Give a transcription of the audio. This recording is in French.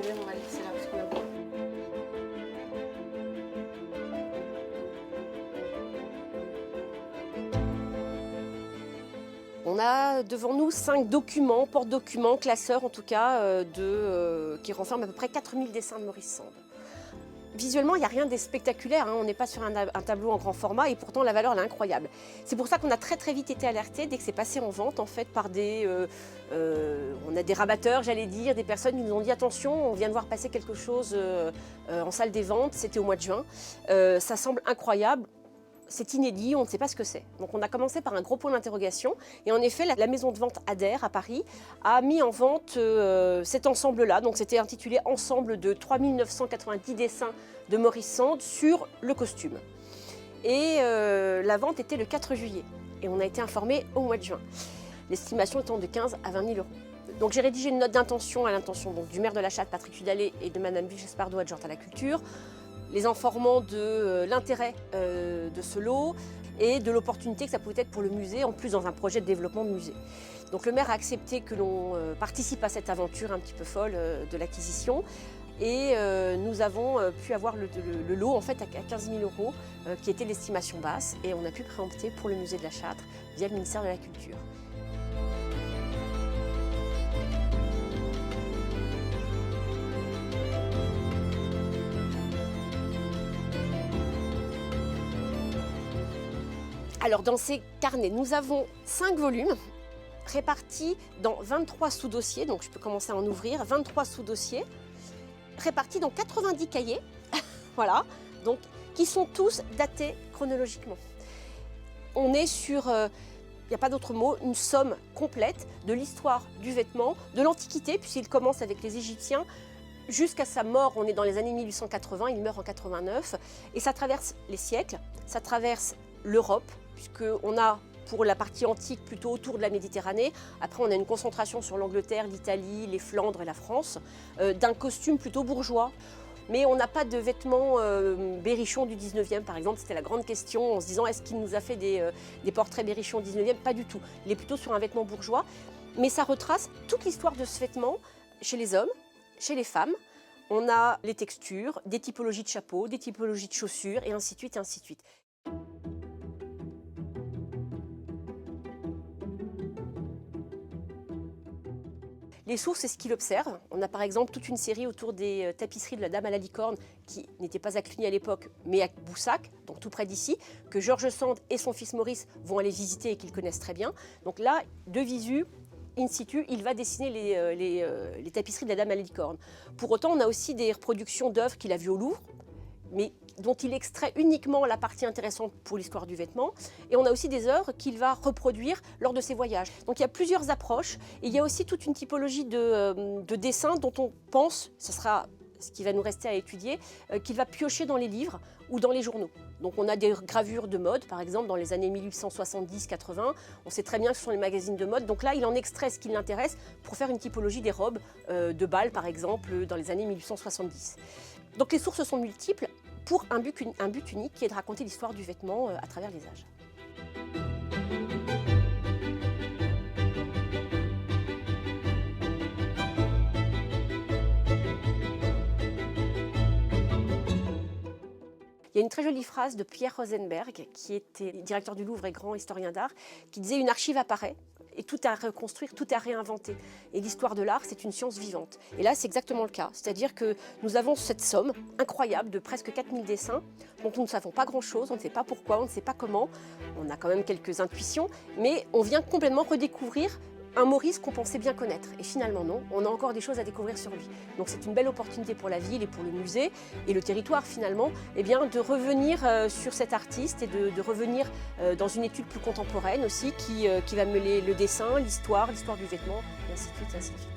même, on va laisser là parce qu'on a beaucoup. On a devant nous 5 documents, porte-documents, classeurs en tout cas, qui renferment à peu près 4000 dessins de Maurice Sand. Visuellement, il n'y a rien de spectaculaire, hein. On n'est pas sur un tableau en grand format et pourtant la valeur elle est incroyable. C'est pour ça qu'on a très vite été alerté dès que c'est passé en vente en fait par on a des rabatteurs, j'allais dire, des personnes qui nous ont dit attention, on vient de voir passer quelque chose en salle des ventes, c'était au mois de juin. Ça semble incroyable. C'est inédit, on ne sait pas ce que c'est. Donc on a commencé par un gros point d'interrogation et en effet la maison de vente Adair à Paris a mis en vente cet ensemble-là. Donc c'était intitulé Ensemble de 3990 dessins de Maurice Sand sur le costume. Et la vente était le 4 juillet et on a été informé au mois de juin. L'estimation étant de 15 à 20 000 euros. Donc j'ai rédigé une note d'intention à l'intention du maire de la Châtre, Patrick Hudalé, et de Madame Vige Espardo, adjointe à la culture, les informant de l'intérêt de ce lot et de l'opportunité que ça pouvait être pour le musée, en plus dans un projet de développement de musée. Donc le maire a accepté que l'on participe à cette aventure un petit peu folle de l'acquisition et nous avons pu avoir le lot en fait à 15 000 euros qui était l'estimation basse et on a pu préempter pour le musée de la Châtre via le ministère de la Culture. Alors dans ces carnets, nous avons 5 volumes répartis dans 23 sous-dossiers, donc je peux commencer à en ouvrir, 23 sous-dossiers, répartis dans 90 cahiers, voilà, donc, qui sont tous datés chronologiquement. On est sur, il n'y a pas d'autre mot, une somme complète de l'histoire du vêtement, de l'Antiquité, puisqu'il commence avec les Égyptiens, jusqu'à sa mort, on est dans les années 1880, il meurt en 89, et ça traverse les siècles, ça traverse l'Europe, puisqu'on a pour la partie antique plutôt autour de la Méditerranée. Après, on a une concentration sur l'Angleterre, l'Italie, les Flandres et la France, d'un costume plutôt bourgeois. Mais on n'a pas de vêtements berrichons du 19e, par exemple. C'était la grande question en se disant est-ce qu'il nous a fait des portraits berrichons du 19e? Pas du tout. Il est plutôt sur un vêtement bourgeois. Mais ça retrace toute l'histoire de ce vêtement chez les hommes, chez les femmes. On a les textures, des typologies de chapeaux, des typologies de chaussures, et ainsi de suite, et ainsi de suite. Les sources, c'est ce qu'il observe. On a par exemple toute une série autour des tapisseries de la Dame à la licorne qui n'étaient pas à Cluny à l'époque, mais à Boussac, donc tout près d'ici, que Georges Sand et son fils Maurice vont aller visiter et qu'ils connaissent très bien. Donc là, de visu, in situ, il va dessiner les tapisseries de la Dame à la licorne. Pour autant, on a aussi des reproductions d'œuvres qu'il a vues au Louvre, mais dont il extrait uniquement la partie intéressante pour l'histoire du vêtement. Et on a aussi des œuvres qu'il va reproduire lors de ses voyages. Donc il y a plusieurs approches. Et il y a aussi toute une typologie de dessins dont on pense, ce sera ce qui va nous rester à étudier, qu'il va piocher dans les livres ou dans les journaux. Donc on a des gravures de mode, par exemple, dans les années 1870-80. On sait très bien que ce sont les magazines de mode. Donc là, il en extrait ce qui l'intéresse pour faire une typologie des robes de bal, par exemple, dans les années 1870. Donc les sources sont multiples pour un but unique qui est de raconter l'histoire du vêtement à travers les âges. Il y a une très jolie phrase de Pierre Rosenberg, qui était directeur du Louvre et grand historien d'art, qui disait « Une archive apparaît et tout à reconstruire, tout à réinventer. Et l'histoire de l'art, c'est une science vivante. » Et là, c'est exactement le cas. C'est-à-dire que nous avons cette somme incroyable de presque 4000 dessins dont nous ne savons pas grand-chose, on ne sait pas pourquoi, on ne sait pas comment. On a quand même quelques intuitions, mais on vient complètement redécouvrir un Maurice qu'on pensait bien connaître. Et finalement non, on a encore des choses à découvrir sur lui. Donc c'est une belle opportunité pour la ville et pour le musée et le territoire finalement, eh bien, de revenir sur cet artiste et de revenir dans une étude plus contemporaine aussi qui va mêler le dessin, l'histoire du vêtement, et ainsi de suite, ainsi de suite.